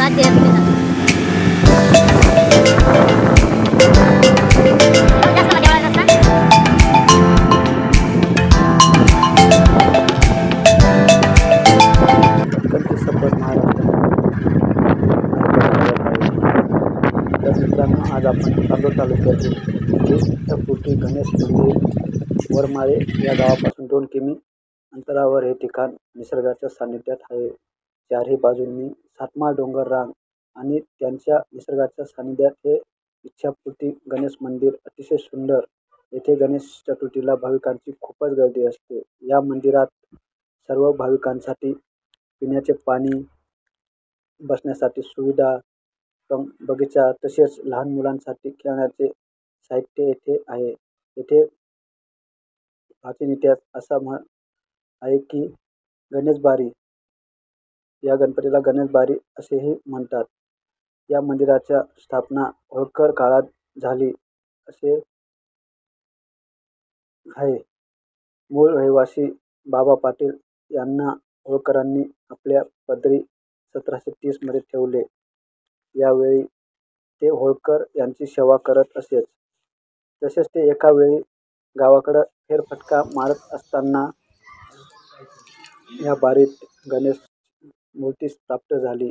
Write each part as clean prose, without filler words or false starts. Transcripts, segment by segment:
आज आपण तांदूळ तालुक्यातील रफटक गणेश मंदिर वरमाळे या गावापासून 2 किमी अंतरावर हे ठिकाण निसर्गाच्या सानिध्यात आहे। चारही बाजूंनी सातमाळ डोंगर रांग आणि त्यांच्या निसर्गाच्या सानिध्यात हे इच्छापूर्ती गणेश मंदिर अतिशय सुंदर। येथे गणेश चतुर्थीला भाविकांची खूपच गर्दी असते। या मंदिरात सर्व भाविकांसाठी पिण्याचे पाणी, बसण्यासाठी सुविधा, बगीचा तसेच लहान मुलांसाठी खेळण्याचे साहित्य येथे आहे। येथे प्राचीन इतिहास असा आहे की गणेश बारी, या गणपतीला गणेश बारी असेही म्हणतात। या मंदिराच्या स्थापना होळकर काळात झाली असे आहे। मूळ रहिवासी बाबा पाटील यांना होळकरांनी आपल्या पदरी 1730 मध्ये ठेवले। यावेळी ते होळकर यांची सेवा करत असेत। तसेच ते एका वेळी गावाकडे फेरफटका मारत असताना या बारीत गणेश मूर्ती प्राप्त झाली।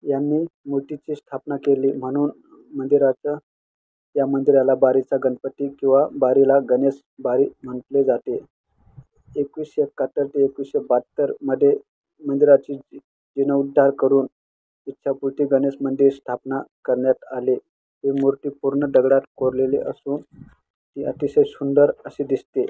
यांनी मूर्तीची स्थापना केली म्हणून या मंदिराला बारीचा गणपती किंवा बारीला गणेश बारी म्हटले जाते। 1971 ते 1972 मध्ये मंदिराची जीर्णोद्धार करून इच्छापूर्ती गणेश मंदिर स्थापना करण्यात आले। ही मूर्ती पूर्ण दगडात कोरलेली असून ती अतिशय सुंदर अशी दिसते।